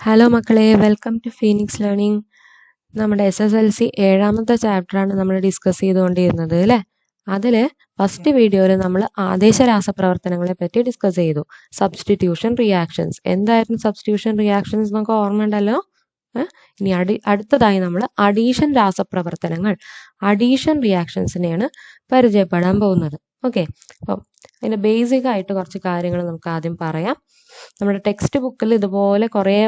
Hello മക്കളെ, welcome to Phoenix learning. നമ്മുടെ SSLC 7ാമത്തെ ചാപ്റ്ററാണ് നമ്മൾ ഡിസ്കസ് ചെയ്തുകൊണ്ടിരുന്നത് അല്ലേ. അതിൽ ഫസ്റ്റ് വീഡിയോയിൽ നമ്മൾ ആദേശ രാസപ്രവർത്തനങ്ങളെ പറ്റി ഡിസ്കസ് ചെയ്തു. സബ്സ്റ്റിറ്റ്യൂഷൻ റിയാക്ഷൻസ് എന്തായിരുന്നു സബ്സ്റ്റിറ്റ്യൂഷൻ റിയാക്ഷൻസ് എന്നൊക്കെ ഓർമ്മ ഉണ്ടല്ലോ. ഇനി അടുത്തതായി നമ്മൾ അഡീഷൻ രാസപ്രവർത്തനങ്ങൾ, അഡീഷൻ റിയാക്ഷൻസിനെയാണ് പരിചയപ്പെടാൻ പോകുന്നത്. ഓക്കെ, അപ്പം അതിൻ്റെ ബേസിക് ആയിട്ട് കുറച്ച് കാര്യങ്ങൾ നമുക്ക് ആദ്യം പറയാം. നമ്മുടെ ടെക്സ്റ്റ് ബുക്കിൽ ഇതുപോലെ കുറേ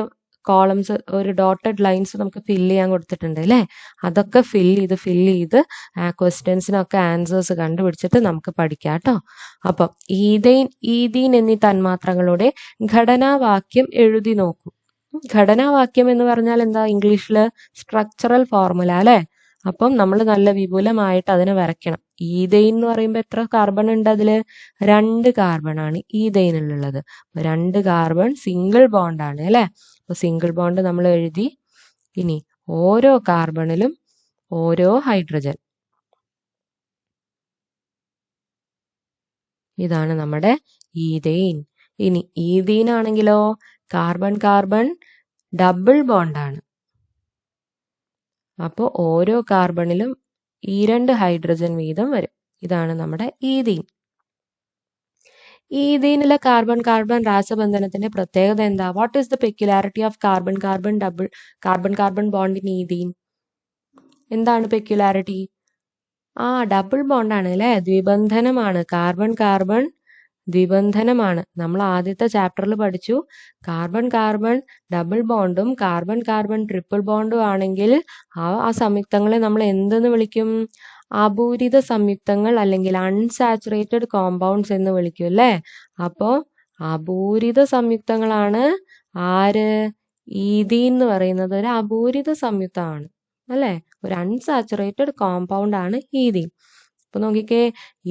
കോളംസ്, ഒരു ഡോട്ടഡ് ലൈൻസ് നമുക്ക് ഫില്ല് ചെയ്യാൻ കൊടുത്തിട്ടുണ്ട് അല്ലേ. അതൊക്കെ ഫില്ല് ചെയ്ത് ക്വസ്റ്റ്യൻസിനൊക്കെ ആൻസേഴ്സ് കണ്ടുപിടിച്ചിട്ട് നമുക്ക് പഠിക്കാം കേട്ടോ. അപ്പം ഈഥീൻ എന്നീ തന്മാത്രകളുടെ ഘടനാവാക്യം എഴുതി നോക്കൂ. ഘടനാവാക്യം എന്ന് പറഞ്ഞാൽ എന്താ? ഇംഗ്ലീഷിൽ സ്ട്രക്ചറൽ ഫോർമുല അല്ലേ. അപ്പം നമ്മൾ നല്ല വിപുലമായിട്ട് അതിനെ വരയ്ക്കണം. ഈഥെയിൻ എന്ന് പറയുമ്പോൾ എത്ര കാർബൺ ഉണ്ട്? അതിൽ 2 കാർബണാണ് ഈഥെയിനിലുള്ളത്. 2 കാർബൺ സിംഗിൾ ബോണ്ടാണ് അല്ലേ. അപ്പോൾ സിംഗിൾ ബോണ്ട് നമ്മൾ എഴുതി. ഇനി ഓരോ കാർബണിലും ഓരോ ഹൈഡ്രജൻ. ഇതാണ് നമ്മുടെ ഈഥെയിൻ. ഇനി ഈഥീൻ ആണെങ്കിലോ കാർബൺ കാർബൺ ഡബിൾ ബോണ്ടാണ്. അപ്പോൾ ഓരോ കാർബണിലും 2 ഹൈഡ്രജൻ വീതം വരും. ഇതാണ് നമ്മുടെ ഈഥീൻ. ഈഥീനിലെ കാർബൺ കാർബൺ രാസബന്ധനത്തിന്റെ പ്രത്യേകത എന്താ? What is the peculiarity of carbon carbon bond in ethene? എന്താണ് പെക്യുലാരിറ്റി? ഡബിൾ ബോണ്ടാണ് അല്ലേ, ദ്വിബന്ധനമാണ്. കാർബൺ കാർബൺ ദ്വിബന്ധനമാണ്. നമ്മൾ ആദ്യത്തെ ചാപ്റ്ററിൽ പഠിച്ചു. കാർബൺ കാർബൺ ഡബിൾ ബോണ്ടും കാർബൺ കാർബൺ ട്രിപ്പിൾ ബോണ്ടും ആണെങ്കിൽ ആ സംയുക്തങ്ങളെ നമ്മൾ എന്തെന്ന് വിളിക്കും? അപൂരിത സംയുക്തങ്ങൾ അല്ലെങ്കിൽ അൺസാച്ചുറേറ്റഡ് കോമ്പൗണ്ട്സ് എന്ന് വിളിക്കും അല്ലേ. അപ്പോൾ അപൂരിത സംയുക്തങ്ങളാണ് ആര്? ഈഥീൻ എന്ന് പറയുന്നത് ഒരു അപൂരിത സംയുക്തമാണ് അല്ലേ. ഒരു അൺസാച്ചുറേറ്റഡ് കോമ്പൗണ്ട് ആണ് ഈഥീൻ. അപ്പൊ നോക്കിക്കേ,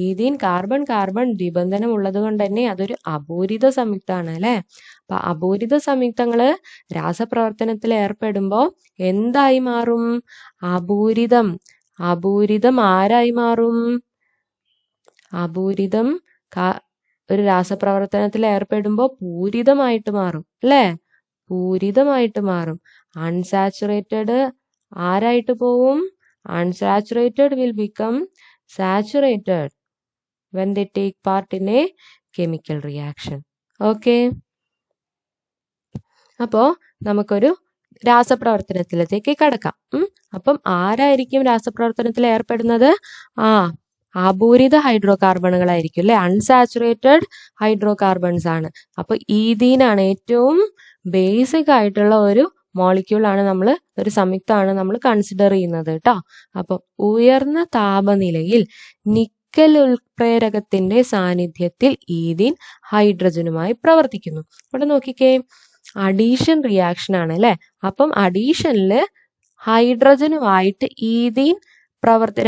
ഈഥീൻ കാർബൺ കാർബൺ ദ്വിബന്ധനം ഉള്ളത് കൊണ്ട് തന്നെ അതൊരു അപൂരിത സംയുക്തമാണ് അല്ലെ. അപ്പൊ അപൂരിത സംയുക്തങ്ങള് രാസപ്രവർത്തനത്തിൽ ഏർപ്പെടുമ്പോൾ എന്തായി മാറും? അപൂരിതം ആരായി മാറും? അപൂരിതം ഒരു രാസപ്രവർത്തനത്തിൽ ഏർപ്പെടുമ്പോൾ പൂരിതമായിട്ട് മാറും അല്ലേ. പൂരിതമായിട്ട് മാറും. അൺസാച്ചുറേറ്റഡ് ആരായിട്ട് പോവും? Unsaturated will become saturated when they take part in a chemical reaction. Okay. അപ്പോൾ നമുക്കൊരു രാസപ്രവർത്തനത്തിലേക്ക് കടക്കാം. അപ്പം ആരായിരിക്കും രാസപ്രവർത്തനത്തിൽ ഏർപ്പെടുന്നത്? അപൂരിത ഹൈഡ്രോ കാർബണുകളായിരിക്കും അല്ലെ. അൺസാച്ചുറേറ്റഡ് ഹൈഡ്രോ കാർബൺസ് ആണ്. അപ്പൊ ഈഥീനാണ് ഏറ്റവും ബേസിക് ആയിട്ടുള്ള ഒരു മോളിക്യൂൾ ആണ്, ഒരു സംയുക്തമാണ് നമ്മൾ കൺസിഡർ ചെയ്യുന്നത് കേട്ടോ. അപ്പം ഉയർന്ന താപനിലയിൽ നിക്കൽ ഉൽപ്രേരകത്തിന്റെ സാന്നിധ്യത്തിൽ ഈഥീൻ ഹൈഡ്രജനുമായി പ്രവർത്തിക്കുന്നു. ഇവിടെ നോക്കിക്കേ, അഡീഷൻ റിയാക്ഷൻ ആണ് അല്ലെ. അപ്പം അഡീഷനില് ഹൈഡ്രജനുമായിട്ട് ഈഥീൻ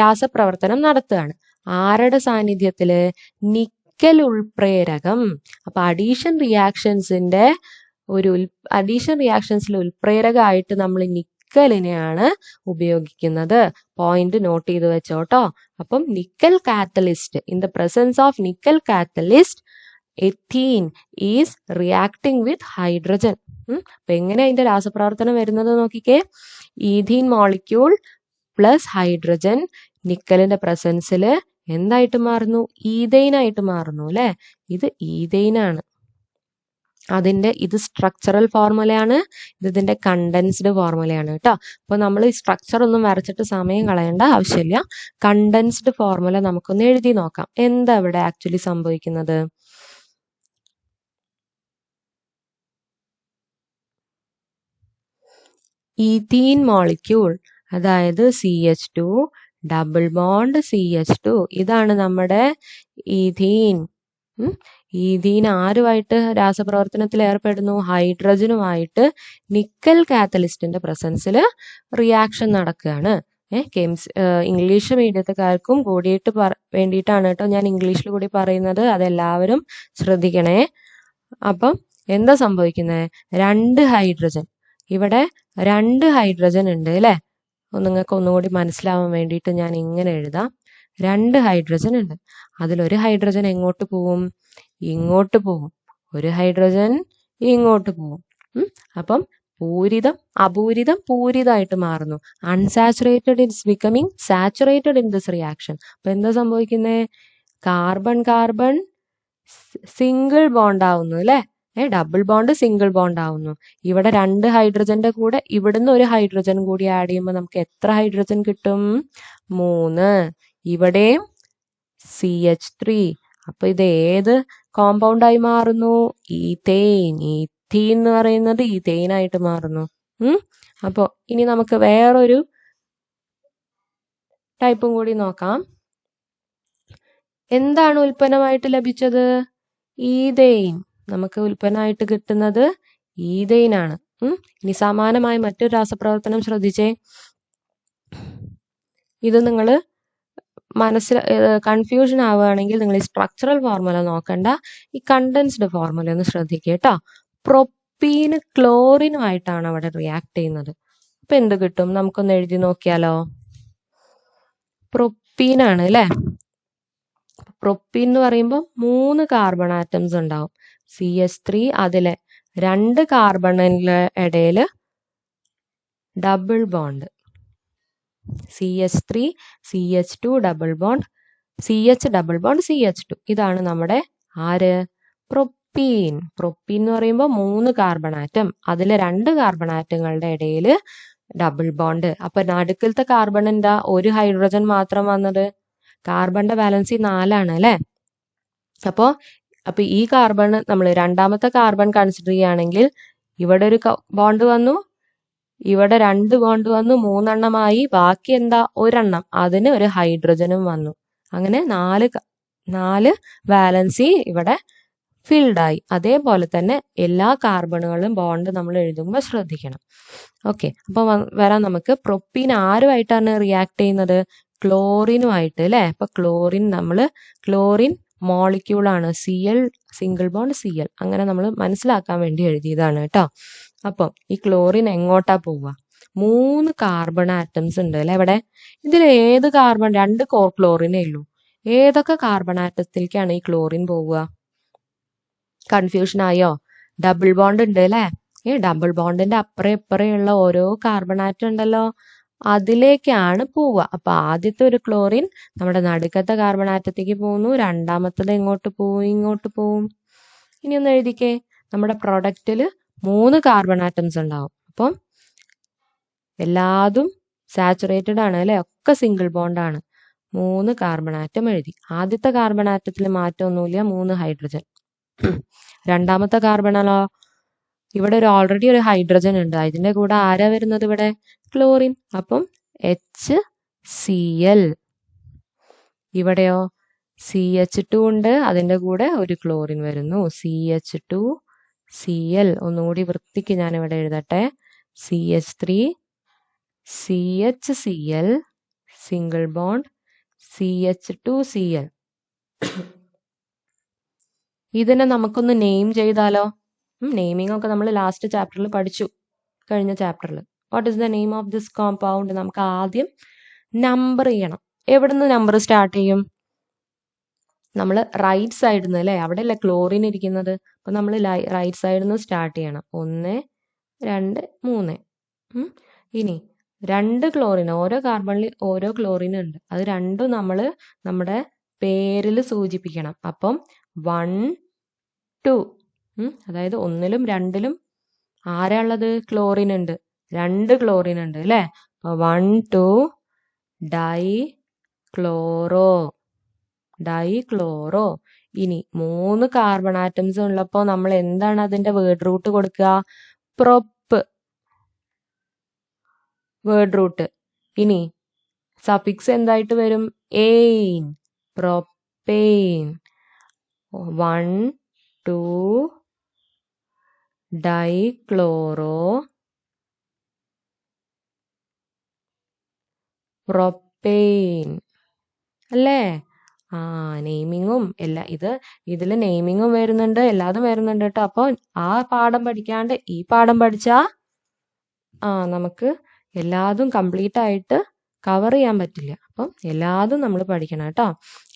രാസപ്രവർത്തനം നടത്തുകയാണ്. ആരുടെ സാന്നിധ്യത്തില്? നിക്കൽ ഉൾപ്രേരകം. അപ്പൊ അഡീഷൻ റിയാക്ഷൻസിൽ ഉൽപ്രേരകമായിട്ട് നമ്മൾ നിക്കലിനെയാണ് ഉപയോഗിക്കുന്നത്. പോയിന്റ് നോട്ട് ചെയ്ത് വെച്ചോട്ടോ. അപ്പം nickel catalyst, in the presence of nickel catalyst ethene is reacting with hydrogen. അപ്പൊ എങ്ങനെ അതിന്റെ രാസപ്രവർത്തനം വരുന്നത് നോക്കിക്കേ. ഈഥീൻ മോളിക്യൂൾ പ്ലസ് ഹൈഡ്രജൻ നിക്കലിന്റെ പ്രസൻസിൽ എന്തായിട്ട് മാറുന്നു? ഈഥെയിനായിട്ട് മാറുന്നു അല്ലെ. ഇത് ഈഥെയിനാണ്. ഇത് സ്ട്രക്ചറൽ ഫോർമുലയാണ്, ഇതിന്റെ കണ്ടൻസ്ഡ് ഫോർമുലയാണ് കേട്ടോ. അപ്പൊ നമ്മൾ ഈ സ്ട്രക്ചർ ഒന്നും വരച്ചിട്ട് സമയം കളയേണ്ട ആവശ്യമില്ല. കണ്ടൻസ്ഡ് ഫോർമുല നമുക്കൊന്ന് എഴുതി നോക്കാം. എന്താ ഇവിടെ ആക്ച്വലി സംഭവിക്കുന്നത്? ഈഥീൻ മോളിക്യൂൾ, അതായത് CH2 ഡബിൾ ബോണ്ട് CH2, ഇതാണ് നമ്മുടെ ഈഥീൻ. ഈഥീൻ ആരുമായിട്ട് രാസപ്രവർത്തനത്തിൽ ഏർപ്പെടുന്നു? ഹൈഡ്രജനുമായിട്ട് നിക്കൽ കാറ്റലിസ്റ്റിന്റെ പ്രസൻസിൽ റിയാക്ഷൻ നടക്കുകയാണ്. ഇംഗ്ലീഷ് മീഡിയത്തുകാർക്കും കൂടിയിട്ട് വേണ്ടിയിട്ടാണ് കേട്ടോ ഞാൻ ഇംഗ്ലീഷിൽ കൂടി പറയുന്നത്. അതെല്ലാവരും ശ്രദ്ധിക്കണേ. അപ്പം എന്താ സംഭവിക്കുന്നത്? 2 ഹൈഡ്രജൻ, ഇവിടെ 2 ഹൈഡ്രജൻ ഉണ്ട് അല്ലെ. നിങ്ങൾക്ക് ഒന്നുകൂടി മനസ്സിലാവാൻ വേണ്ടിയിട്ട് ഞാൻ ഇങ്ങനെ എഴുതാം. 2 ഹൈഡ്രജൻ ഉണ്ട്. അതിലൊരു ഹൈഡ്രജൻ എങ്ങോട്ട് പോവും? ഇങ്ങോട്ട് പോവും. ഒരു ഹൈഡ്രജൻ ഇങ്ങോട്ട് പോവും. അപ്പം പൂരിതം അപൂരിതം പൂരിതമായിട്ട് മാറുന്നു. Unsaturated it's becoming saturated in this reaction. അപ്പൊ എന്താ സംഭവിക്കുന്നത്? കാർബൺ കാർബൺ സിംഗിൾ ബോണ്ട് ആവുന്നു അല്ലെ. ഡബിൾ ബോണ്ട് സിംഗിൾ ബോണ്ട് ആവുന്നു. ഇവിടെ 2 ഹൈഡ്രജന്റെ കൂടെ ഇവിടുന്ന് ഒരു ഹൈഡ്രജൻ കൂടി ആഡ് ചെയ്യുമ്പോൾ നമുക്ക് എത്ര ഹൈഡ്രജൻ കിട്ടും? 3. ഇവിടെയും CH3. അപ്പൊ ഇത് ഏത് കോമ്പൗണ്ട് ആയി മാറുന്നു? ഈഥെയ്ൻ. ഈഥീൻ എന്ന് പറയുന്നത് ഈഥെയ്ൻ ആയിട്ട് മാറുന്നു. അപ്പൊ ഇനി നമുക്ക് വേറൊരു ടൈപ്പും കൂടി നോക്കാം. എന്താണ് ഉൽപ്പന്നമായിട്ട് ലഭിച്ചത്? ഈഥെയ്ൻ. നമുക്ക് ഉൽപ്പന്നമായിട്ട് കിട്ടുന്നത് ഈഥെയ്ൻ ആണ്. ഇനി സമാനമായ മറ്റൊരു രാസപ്രവർത്തനം ശ്രദ്ധിച്ചേ. ഇത് നിങ്ങൾ കൺഫ്യൂഷൻ ആവുകയാണെങ്കിൽ നിങ്ങൾ ഈ സ്ട്രക്ചറൽ ഫോർമുല നോക്കണ്ട, ഈ കണ്ടൻസ്ഡ് ഫോർമുല ഒന്ന് ശ്രദ്ധിക്കുക കേട്ടോ. പ്രൊപ്പീന് ക്ലോറിനുമായിട്ടാണ് അവിടെ റിയാക്ട് ചെയ്യുന്നത്. അപ്പൊ എന്ത് കിട്ടും? നമുക്കൊന്ന് എഴുതി നോക്കിയാലോ. പ്രൊപ്പീനാണ് അല്ലെ. പ്രൊപ്പീൻ എന്ന് പറയുമ്പോൾ 3 കാർബൺ ആറ്റംസ് ഉണ്ടാവും. CH3, അതിലെ 2 കാർബണിന്റെ ഇടയിൽ double bond. CH3 CH2 double bond, CH double bond CH2. ഇതാണ് നമ്മുടെ ആര്? പ്രൊപ്പീൻ. പ്രൊപ്പീൻ എന്ന് പറയുമ്പോൾ 3 കാർബൺ ആറ്റം, അതിലെ 2 കാർബൺ ആറ്റങ്ങളുടെ ഇടയിൽ ഡബിൾ ബോണ്ട്. അപ്പൊ നടുക്കിലത്തെ കാർബൺ എന്താ? ഒരു ഹൈഡ്രജൻ മാത്രം വന്നത്. കാർബണിന്റെ ബാലൻസി 4 ആണ് അല്ലെ. അപ്പൊ ഈ കാർബൺ നമ്മൾ രണ്ടാമത്തെ കാർബൺ കൺസിഡർ ചെയ്യുകയാണെങ്കിൽ ഇവിടെ ഒരു ബോണ്ട് വന്നു, ഇവിടെ 2 ബോണ്ട് വന്നു, 3 എണ്ണമായി. ബാക്കി എന്താ? ഒരെണ്ണം, അതിന് ഒരു ഹൈഡ്രജനും വന്നു. അങ്ങനെ 4 വാലൻസി ഇവിടെ ഫിൽഡായി. അതേപോലെ തന്നെ എല്ലാ കാർബണുകളും ബോണ്ട് നമ്മൾ എഴുതുമ്പോൾ ശ്രദ്ധിക്കണം. ഓക്കെ, അപ്പൊ വരാം നമുക്ക്. പ്രൊപ്പീൻ ആരുമായിട്ടാണ് റിയാക്ട് ചെയ്യുന്നത്? ക്ലോറിനുമായിട്ട് അല്ലെ. അപ്പൊ ക്ലോറിൻ മോളിക്യൂളാണ്. Cl single bond Cl. അങ്ങനെ നമ്മൾ മനസ്സിലാക്കാൻ വേണ്ടി എഴുതിയതാണ് കേട്ടോ. അപ്പം ഈ ക്ലോറിൻ എങ്ങോട്ടാ പോവുക? 3 കാർബൺ ആറ്റംസ് ഉണ്ട് അല്ലെ ഇവിടെ. ഇതിൽ ഏത് കാർബൺ? 2 ക്ലോറിനേ ഉള്ളൂ. ഏതൊക്കെ കാർബൺ ആറ്റത്തിലേക്കാണ് ഈ ക്ലോറിൻ പോവുക? കൺഫ്യൂഷൻ ആയോ? ഡബിൾ ബോണ്ട് ഉണ്ട് അല്ലെ. ഡബിൾ ബോണ്ടിന്റെ അപ്പുറയുള്ള ഓരോ കാർബൺ ആറ്റം ഉണ്ടല്ലോ, അതിലേക്കാണ് പോവുക. അപ്പൊ ആദ്യത്തെ ഒരു ക്ലോറിൻ നമ്മുടെ നടുക്കത്തെ കാർബൺ ആറ്റത്തേക്ക് പോകുന്നു, രണ്ടാമത്തത് എങ്ങോട്ട് പോവും? ഇങ്ങോട്ട് പോവും. ഇനി ഒന്ന് എഴുതിക്കേ. നമ്മുടെ പ്രൊഡക്റ്റില് 3 കാർബൺ ആറ്റംസ് ഉണ്ടാവും. അപ്പം എല്ലാതും സാച്ചുറേറ്റഡ് ആണ് അല്ലെ, ഒക്കെ സിംഗിൾ ബോണ്ട് ആണ്. 3 കാർബൺ ആറ്റം എഴുതി. ആദ്യത്തെ കാർബൺ ആറ്റത്തിൽ മാറ്റമൊന്നുമില്ല, 3 ഹൈഡ്രജൻ. രണ്ടാമത്തെ കാർബണോ, ഇവിടെ ഓൾറെഡി ഒരു ഹൈഡ്രജൻ ഉണ്ട്, ഇതിന്റെ കൂടെ ആരാ വരുന്നത്? ഇവിടെ ക്ലോറിൻ. അപ്പം HCl. ഇവിടെയോ CH2 ഉണ്ട്, അതിന്റെ കൂടെ ഒരു ക്ലോറിൻ വരുന്നു, CH2Cl. ഒന്നുകൂടി വൃത്തിക്ക് ഞാൻ ഇവിടെ എഴുതട്ടെ. CH3 CHCl single bond CH2Cl. ഇതിനെ നമുക്കൊന്ന് നെയിം ചെയ്താലോ? നെയിമിംഗ് ഒക്കെ നമ്മൾ ലാസ്റ്റ് ചാപ്റ്ററിൽ പഠിച്ചു, കഴിഞ്ഞ ചാപ്റ്ററിൽ. What is the name of this compound? നമുക്ക് ആദ്യം നമ്പർ ചെയ്യണം. എവിടുന്ന് നമ്പർ സ്റ്റാർട്ട് ചെയ്യും? നമ്മൾ റൈറ്റ് സൈഡിൽ നിന്ന് അല്ലേ, അവിടെ അല്ലേ ക്ലോറിൻ ഇരിക്കുന്നത്. അപ്പൊ നമ്മൾ റൈറ്റ് സൈഡിൽ നിന്ന് സ്റ്റാർട്ട് ചെയ്യണം. 1 2 3. ഇനി 2 ക്ലോറിൻ, ഓരോ കാർബണിൽ ഓരോ ക്ലോറിൻ ഉണ്ട്, അത് രണ്ടും നമ്മൾ നമ്മുടെ പേരിൽ സൂചിപ്പിക്കണം. അപ്പം 1 2, അതായത് 1ലും 2ലും ആരാ ഉള്ളത്? ക്ലോറിൻ ഉണ്ട്, 2 ക്ലോറിൻ ഉണ്ട് അല്ലെ. 1 2 ഡൈക്ലോറോ. ഇനി 3 കാർബൺ ആറ്റംസ് ഉള്ളപ്പോ നമ്മൾ എന്താണ് അതിന്റെ വേർഡ് റൂട്ട് കൊടുക്കുക? Prop word root. ഇനി സഫിക്സ് എന്തായിട്ട് വരും? എയിൻ. പ്രൊപ്പെയിൻ. 1 2 ഡൈക്ലോറോ പ്രൊപ്പെയിൻ അല്ലേ. നെയിമിങ്ങും ഇതിൽ നെയിമിങ്ങും വരുന്നുണ്ട്, എല്ലാതും വരുന്നുണ്ട് കേട്ടോ. അപ്പോൾ ആ പാഠം പഠിക്കാണ്ട് ഈ പാഠം പഠിച്ചാ നമുക്ക് എല്ലാതും കംപ്ലീറ്റ് ആയിട്ട് കവർ ചെയ്യാൻ പറ്റില്ല. അപ്പം എല്ലാതും നമ്മൾ പഠിക്കണം കേട്ടോ.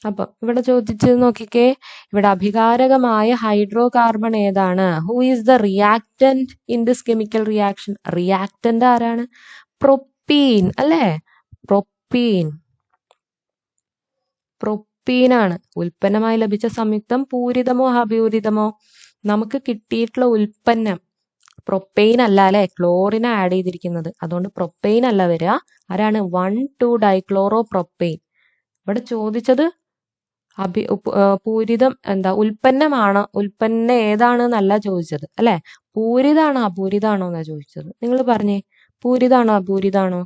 അപ്പം ഇവിടെ ചോദിച്ചത് നോക്കിക്കേ, ഇവിടെ അഭികാരകമായ ഹൈഡ്രോ കാർബൺ ഏതാണ്? Who is the reactant in this chemical reaction? Reactant ആരാണ്? പ്രൊപ്പീൻ അല്ലേ? പ്രൊപ്പീനാണ്. ഉൽപ്പന്നമായി ലഭിച്ച സംയുക്തം പൂരിതമോ അപൂരിതമോ? നമുക്ക് കിട്ടിയിട്ടുള്ള ഉൽപ്പന്നം പ്രൊപ്പെയിൻ അല്ല അല്ലെ, ക്ലോറിൻ ആഡ് ചെയ്തിരിക്കുന്നത്. അതുകൊണ്ട് പ്രൊപ്പെയിൻ അല്ല വരിക. ആരാണ്? 1,2-ഡൈക്ലോറോ പ്രൊപ്പെയിൻ. ഇവിടെ ചോദിച്ചത് പൂരിതം ഉൽപ്പന്നമാണോ, ഉൽപ്പന്നം ഏതാണ് എന്നല്ല ചോദിച്ചത് അല്ലെ. പൂരിതാണോ അപൂരിതാണോ എന്നാ ചോദിച്ചത്. നിങ്ങൾ പറഞ്ഞേ, പൂരിതാണോ അപൂരിതാണോ?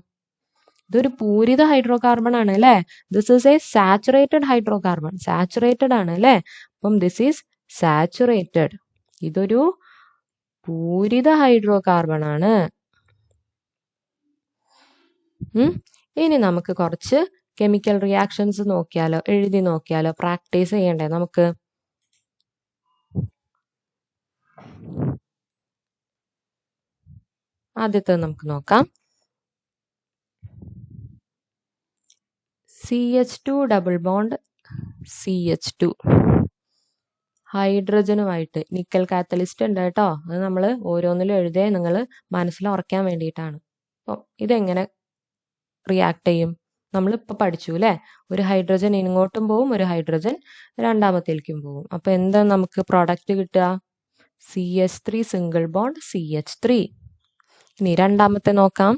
ഇതൊരു പൂരിത ഹൈഡ്രോ കാർബൺ ആണ് അല്ലെ. This is A saturated hydro carbon. Saturated ആണ് അല്ലെ. അപ്പം ദിസ് ഈസ് സാച്ചുറേറ്റഡ്. ഇതൊരു പൂരിത ഹൈഡ്രോ കാർബൺ ആണ്. ഇനി നമുക്ക് കുറച്ച് കെമിക്കൽ റിയാക്ഷൻസ് നോക്കിയാലോ, എഴുതി നോക്കിയാലോ? പ്രാക്ടീസ് ചെയ്യണ്ടേ നമുക്ക്? ആദ്യത്തെ നമുക്ക് നോക്കാം. CH2 ഡബിൾ ബോണ്ട് CH2 ഹൈഡ്രജനുമായിട്ട് നിക്കൽ കാറ്റലിസ്റ്റ് ഉണ്ട് കേട്ടോ. അത് നമ്മൾ ഓരോന്നിലും എഴുതിയേ നിങ്ങൾ മനസ്സിൽ ഉറക്കാൻ വേണ്ടിയിട്ടാണ്. അപ്പം ഇതെങ്ങനെ റിയാക്ട് ചെയ്യും നമ്മളിപ്പോൾ പഠിച്ചു അല്ലേ. ഒരു ഹൈഡ്രജൻ ഇങ്ങോട്ടും പോവും, ഒരു ഹൈഡ്രജൻ രണ്ടാമത്തേക്കും പോവും. അപ്പൊ എന്താ നമുക്ക് പ്രോഡക്റ്റ് കിട്ടുക? CH3 single bond CH3. ഇനി രണ്ടാമത്തെ നോക്കാം.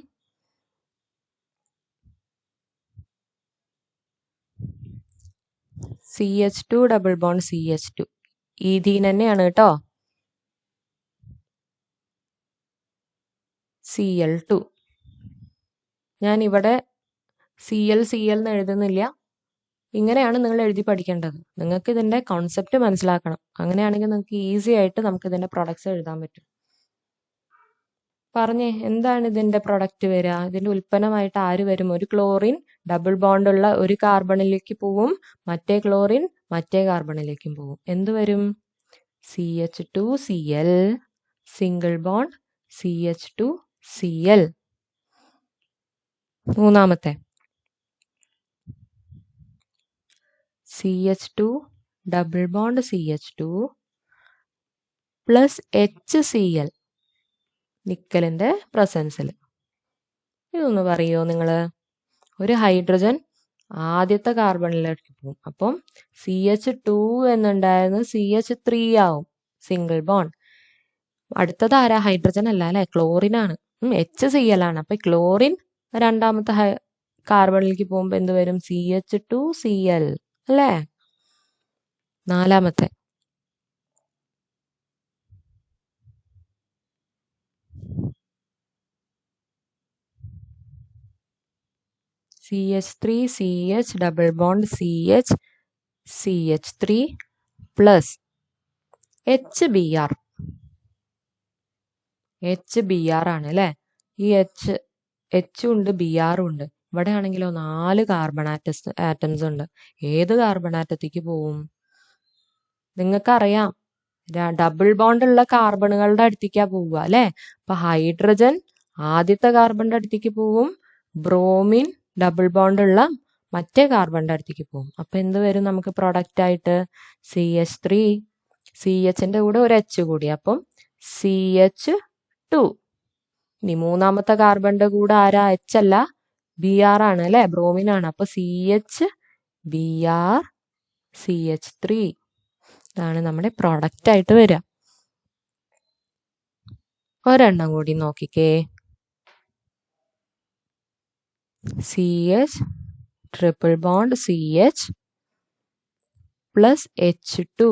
CH2 double bond CH2 ethene തന്നെയാണ് കേട്ടോ. Cl2. ഞാൻ ഇവിടെ Cl എന്ന് എഴുതുന്നില്ല. ഇങ്ങനെയാണ് നിങ്ങൾ എഴുതി പഠിക്കേണ്ടത്. നിങ്ങൾക്ക് ഇതിന്റെ കോൺസെപ്റ്റ് മനസ്സിലാക്കണം. അങ്ങനെയാണെങ്കിൽ നിങ്ങൾക്ക് ഈസി ആയിട്ട് നമുക്ക് ഇതിന്റെ പ്രൊഡക്ട്സ് എഴുതാൻ പറ്റും. പറഞ്ഞേ, എന്താണ് ഇതിന്റെ പ്രൊഡക്റ്റ് വരിക? ഇതിന്റെ ഉൽപ്പന്നമായിട്ട് ആര് വരും? ഒരു ക്ലോറിൻ ഡബിൾ ബോണ്ട് ഉള്ള ഒരു കാർബണിലേക്ക് പോവും, മറ്റേ ക്ലോറിൻ മറ്റേ കാർബണിലേക്കും പോവും. എന്ത് വരും? CH2Cl single bond CH2Cl. മൂന്നാമത്തെ CH2 double bond CH2 plus HCl നിക്കലിന്റെ പ്രസൻസിൽ. ഇതൊന്ന് പറയോ നിങ്ങള്? ഒരു ഹൈഡ്രജൻ ആദ്യത്തെ കാർബണിലേക്ക് പോകും. അപ്പം CH2 എന്നുണ്ടായിരുന്നു CH3 ആവും, സിംഗിൾ ബോണ്ട്. അടുത്തത് ആരാ? ഹൈഡ്രജൻ അല്ല അല്ലെ, ക്ലോറിൻ ആണ്. HCl ആണ്. അപ്പൊ ക്ലോറിൻ രണ്ടാമത്തെ കാർബണിലേക്ക് പോകുമ്പോ എന്ത് വരും? CH2Cl അല്ലേ. നാലാമത്തെ CH3CH double bond CH3 plus HBr. HBr ആണ് അല്ലെ. ഈ H ഉണ്ട്, Br ഉണ്ട്. ഇവിടെ ആണെങ്കിലോ 4 കാർബൺ ആറ്റംസ് ഉണ്ട്. ഏത് കാർബൺ ആറ്റത്തേക്ക് പോവും? നിങ്ങൾക്കറിയാം, ഡബിൾ ബോണ്ട് ഉള്ള കാർബണുകളുടെ അടുത്തേക്കാ പോവുക അല്ലെ. അപ്പൊ ഹൈഡ്രജൻ ആദ്യത്തെ കാർബണിന്റെ അടുത്തേക്ക് പോവും, ബ്രോമിൻ ഡബിൾ ബോണ്ട് ഉള്ള മറ്റേ കാർബണിന്റെ അടുത്തേക്ക് പോവും. അപ്പൊ എന്ത് വരും നമുക്ക് പ്രൊഡക്റ്റ് ആയിട്ട്? CH3, CHന്റെ കൂടെ ഒരു H കൂടി, അപ്പം CH2. ഇനി മൂന്നാമത്തെ കാർബണിന്റെ കൂടെ ആരാ? H അല്ല, Br ആണ് അല്ലെ, ബ്രോമിൻ ആണ്. അപ്പൊ CH, Br, CH3. ഇതാണ് നമ്മുടെ പ്രോഡക്റ്റ് ആയിട്ട് വരിക. ഒരെണ്ണം കൂടി നോക്കിക്കേ. CH triple bond CH plus H2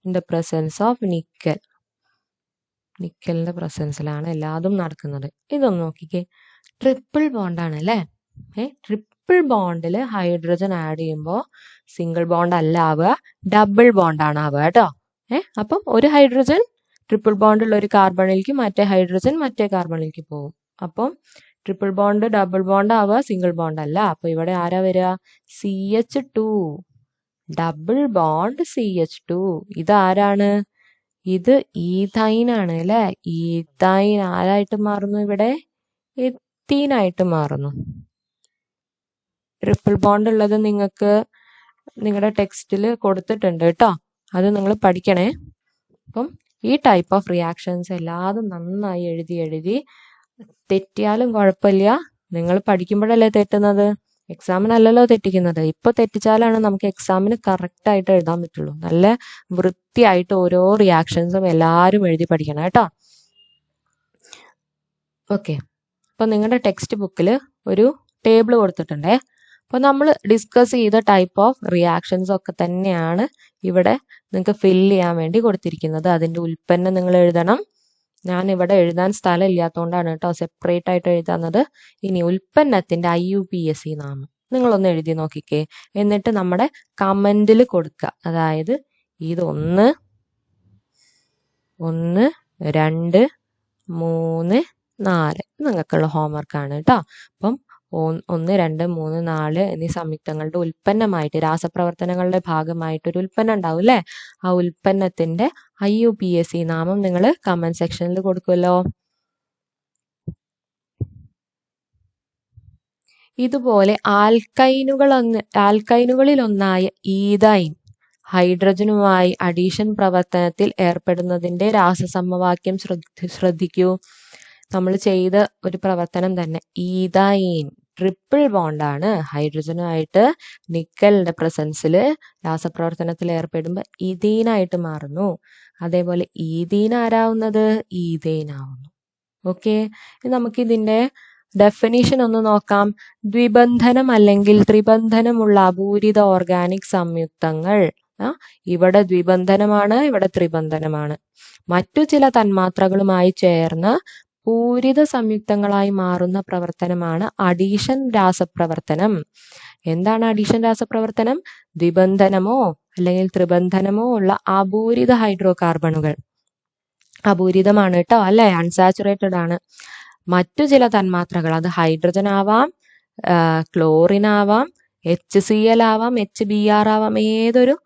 in the presence of nickel. നിക്കലിന്റെ പ്രസൻസിലാണ് എല്ലാതും നടക്കുന്നത്. ഇതൊന്ന് നോക്കിക്കേ, ട്രിപ്പിൾ ബോണ്ടാണ് അല്ലേ. ട്രിപ്പിൾ ബോണ്ടിൽ ഹൈഡ്രജൻ ആഡ് ചെയ്യുമ്പോൾ സിംഗിൾ ബോണ്ട് അല്ല ആവുക, ഡബിൾ ബോണ്ടാണ് ആവുക കേട്ടോ. അപ്പം ഒരു ഹൈഡ്രജൻ ട്രിപ്പിൾ ബോണ്ട് ഉള്ള ഒരു കാർബണിലേക്ക് മറ്റേ ഹൈഡ്രജൻ മറ്റേ കാർബണിലേക്ക് പോകും. അപ്പം ട്രിപ്പിൾ ബോണ്ട് ഡബിൾ ബോണ്ട് ആവുക, സിംഗിൾ ബോണ്ട് അല്ല. അപ്പൊ ഇവിടെ ആരാ വരിക? CH2 double bond CH2. ഇതാരാണ്? ഇത് ഈഥൈൻ ആണ് അല്ലെ. ഈഥൈൻ ആരായിട്ട് മാറുന്നു? ഇവിടെ എത്തീനായിട്ട് മാറുന്നു. ട്രിപ്പിൾ ബോണ്ട് ഉള്ളത് നിങ്ങൾക്ക് നിങ്ങളുടെ ടെക്സ്റ്റിൽ കൊടുത്തിട്ടുണ്ട് കേട്ടോ. അത് നിങ്ങൾ പഠിക്കണേ. അപ്പം ഈ ടൈപ്പ് ഓഫ് റിയാക്ഷൻസ് എല്ലാതും നന്നായി എഴുതി തെറ്റിയാലും കുഴപ്പമില്ല. നിങ്ങൾ പഠിക്കുമ്പോഴല്ലേ തെറ്റുന്നത്, എക്സാമിനല്ലല്ലോ തെറ്റിക്കുന്നത്. ഇപ്പോൾ തെറ്റിച്ചാലാണ് നമുക്ക് എക്സാമിന് കറക്റ്റായിട്ട് എഴുതാൻ പറ്റുള്ളൂ. നല്ല വൃത്തിയായിട്ട് ഓരോ റിയാക്ഷൻസും എല്ലാവരും എഴുതി പഠിക്കണം കേട്ടോ. ഓക്കെ, അപ്പോൾ നിങ്ങളുടെ ടെക്സ്റ്റ് ബുക്കിൽ ഒരു ടേബിൾ കൊടുത്തിട്ടുണ്ടേ. അപ്പോൾ നമ്മൾ ഡിസ്കസ് ചെയ്ത ടൈപ്പ് ഓഫ് റിയാക്ഷൻസ് ഒക്കെ തന്നെയാണ് ഇവിടെ നിങ്ങൾക്ക് ഫില്ല് ചെയ്യാൻ വേണ്ടി കൊടുത്തിരിക്കുന്നത്. അതിൻ്റെ ഉൽപ്പന്നം നിങ്ങൾ എഴുതണം. ഞാൻ ഇവിടെ എഴുതാൻ സ്ഥലം ഇല്ലാത്തതുകൊണ്ടാണ് കേട്ടോ സെപ്പറേറ്റ് ആയിട്ട് എഴുതുന്നത്. ഇനി ഉൽപ്പന്നത്തിൻ്റെ IUPAC നാമം നിങ്ങളൊന്ന് എഴുതി നോക്കിക്കേ. എന്നിട്ട് നമ്മുടെ കമൻറ്റിൽ കൊടുക്കുക. അതായത് ഇത് 1, 2, 3, 4 നിങ്ങൾക്കുള്ള ഹോംവർക്കാണ് കേട്ടോ. അപ്പം 1, 2, 3, 4 എന്നീ സംയുക്തങ്ങളുടെ ഉൽപ്പന്നമായിട്ട് രാസപ്രവർത്തനങ്ങളുടെ ഭാഗമായിട്ട് ഒരു ഉൽപ്പന്നം ഉണ്ടാവും അല്ലേ? ആ ഉൽപ്പന്നത്തിന്റെ IUPAC നാമം നിങ്ങൾ കമന്റ് സെക്ഷനിൽ കൊടുക്കുമല്ലോ. ഇതുപോലെ ആൽക്കൈനുകളിൽ ഒന്നായ ഈഥൈൻ ഹൈഡ്രജനുമായി അഡീഷൻ പ്രവർത്തനത്തിൽ ഏർപ്പെടുന്നതിന്റെ രാസസമവാക്യം ശ്രദ്ധിക്കൂ. നമ്മൾ ചെയ്ത ഒരു പ്രവർത്തനം തന്നെ. Ethyne triple ബോണ്ടാണ്. ഹൈഡ്രജനുമായിട്ട് നിക്കലിന്റെ പ്രസൻസിൽ രാസപ്രവർത്തനത്തിൽ ഏർപ്പെടുമ്പോൾ ഈഥീനായിട്ട് മാറുന്നു. അതേപോലെ ഈഥീൻ ആരാവുന്നത്? ഈഥേൻ ആവുന്നു. ഓക്കെ, നമുക്ക് ഇതിന്റെ ഡെഫിനിഷൻ ഒന്ന് നോക്കാം. ദ്വിബന്ധനം അല്ലെങ്കിൽ ത്രിബന്ധനമുള്ള അപൂരിത ഓർഗാനിക് സംയുക്തങ്ങൾ. ഇവിടെ ദ്വിബന്ധനമാണ്, ഇവിടെ ത്രിബന്ധനമാണ്. മറ്റു ചില തന്മാത്രകളുമായി ചേർന്ന് പൂരിത സംയുക്തങ്ങളായി മാറുന്ന പ്രവർത്തനമാണ് അഡീഷൻ രാസപ്രവർത്തനം. എന്താണ് അഡീഷൻ രാസപ്രവർത്തനം? ദ്വിബന്ധനമോ അല്ലെങ്കിൽ ത്രിബന്ധനമോ ഉള്ള അപൂരിത ഹൈഡ്രോ കാർബണുകൾ. അപൂരിതമാണ് കേട്ടോ, അല്ലെ? അൺസാച്ചുറേറ്റഡ് ആണ്. മറ്റു ചില തന്മാത്രകൾ, അത് ഹൈഡ്രജൻ ആവാം, ക്ലോറിൻ ആവാം, HCl ആവാം, HBr ആവാം, ഏതൊരു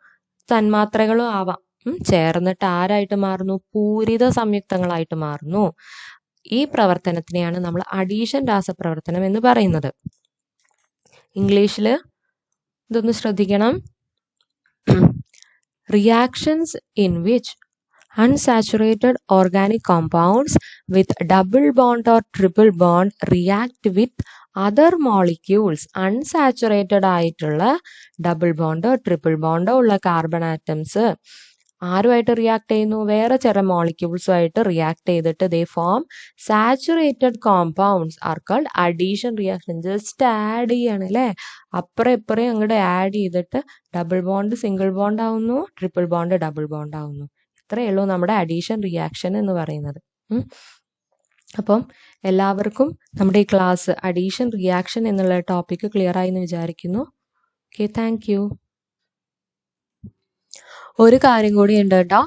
തന്മാത്രകളും ആവാം, ചേർന്നിട്ട് ആരായിട്ട് മാറുന്നു? പൂരിത സംയുക്തങ്ങളായിട്ട് മാറുന്നു. ഈ പ്രവർത്തനത്തിനെയാണ് നമ്മൾ അഡീഷൻ രാസപ്രവർത്തനം എന്ന് പറയുന്നത്. ഇംഗ്ലീഷിൽ ഇതൊന്ന് ശ്രദ്ധിക്കണം. Reactions in which unsaturated organic compounds with double bond or triple bond react with other molecules. Unsaturated ആയിട്ടുള്ള ഡബിൾ ബോണ്ടോ ട്രിപ്പിൾ ബോണ്ടോ ഉള്ള കാർബൺ ആറ്റംസ് ആരുമായിട്ട് റിയാക്ട് ചെയ്യുന്നു? വേറെ ചില മോളിക്യൂൾസുമായിട്ട് റിയാക്ട് ചെയ്തിട്ട് they form saturated compounds are called addition reaction. Just add ചെയ്യാണ് അല്ലേ? അപ്പുറം ഇപ്പുറം അങ്ങോട്ട് ആഡ് ചെയ്തിട്ട് ഡബിൾ ബോണ്ട് സിംഗിൾ ബോണ്ട് ആവുന്നു, ട്രിപ്പിൾ ബോണ്ട് ഡബിൾ ബോണ്ട് ആവുന്നു. ഇത്രയേ ഉള്ളൂ നമ്മുടെ അഡീഷൻ റിയാക്ഷൻ എന്ന് പറയുന്നത്. അപ്പം എല്ലാവർക്കും നമ്മുടെ ഈ ക്ലാസ് അഡീഷൻ റിയാക്ഷൻ എന്നുള്ള ടോപ്പിക്ക് ക്ലിയർ ആയി എന്ന് വിചാരിക്കുന്നു. Okay, thank you. ഒരു കാര്യം കൂടി ഉണ്ട് കേട്ടോ,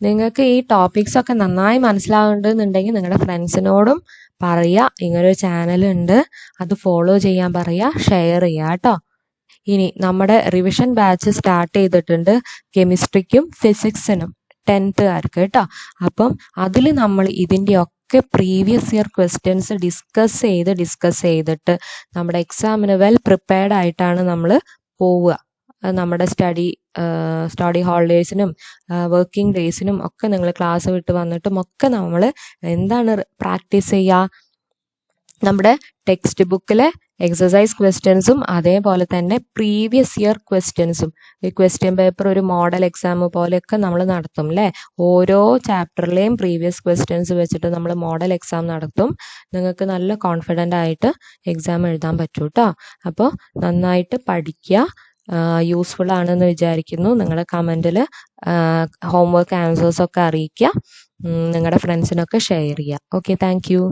നിങ്ങൾക്ക് ഈ ടോപ്പിക്സ് ഒക്കെ നന്നായി മനസ്സിലാവുന്നുണ്ടെന്നുണ്ടെങ്കിൽ നിങ്ങളുടെ ഫ്രണ്ട്സിനോടും പറയുക. ഇങ്ങനൊരു ചാനലുണ്ട്, അത് ഫോളോ ചെയ്യാൻ പറയുക, ഷെയർ ചെയ്യുക കേട്ടോ. ഇനി നമ്മുടെ റിവിഷൻ ബാച്ച് സ്റ്റാർട്ട് ചെയ്തിട്ടുണ്ട് കെമിസ്ട്രിക്കും ഫിസിക്സിനും 10th കേട്ടോ. അപ്പം അതിൽ നമ്മൾ ഇതിൻ്റെ ഒക്കെ പ്രീവിയസ് ഇയർ ക്വസ്റ്റ്യൻസ് ഡിസ്കസ് ചെയ്തിട്ട് നമ്മുടെ എക്സാമിന് വെൽ പ്രിപ്പയർഡ് ആയിട്ടാണ് നമ്മൾ പോവുക. നമ്മുടെ സ്റ്റഡി ഹോളിഡേയ്സിനും വർക്കിംഗ് ഡേയ്സിനും ഒക്കെ നിങ്ങൾ ക്ലാസ് വിട്ട് വന്നിട്ടും ഒക്കെ നമ്മൾ എന്താണ് പ്രാക്ടീസ് ചെയ്യുക? നമ്മുടെ ടെക്സ്റ്റ് ബുക്കിലെ എക്സസൈസ് ക്വസ്റ്റ്യൻസും അതേപോലെ തന്നെ പ്രീവിയസ് ഇയർ ക്വസ്റ്റ്യൻസും, ഈ ക്വസ്റ്റ്യൻ പേപ്പർ ഒരു മോഡൽ എക്സാം പോലെയൊക്കെ നമ്മൾ നടത്തും അല്ലേ? ഓരോ ചാപ്റ്ററിലെയും പ്രീവിയസ് ക്വസ്റ്റ്യൻസ് വെച്ചിട്ട് നമ്മൾ മോഡൽ എക്സാം നടത്തും. നിങ്ങൾക്ക് നല്ല കോൺഫിഡൻ്റ് ആയിട്ട് എക്സാം എഴുതാൻ പറ്റും കേട്ടോ. അപ്പോൾ നന്നായിട്ട് പഠിക്കുക. യൂസ്ഫുൾ ആണെന്ന് വിചാരിക്കുന്നു. നിങ്ങളുടെ കമൻറ്റിൽ ഹോംവർക്ക് ആൻസേഴ്സൊക്കെ അറിയിക്കുക. നിങ്ങളുടെ ഫ്രണ്ട്സിനൊക്കെ ഷെയർ ചെയ്യുക. Okay, thank you.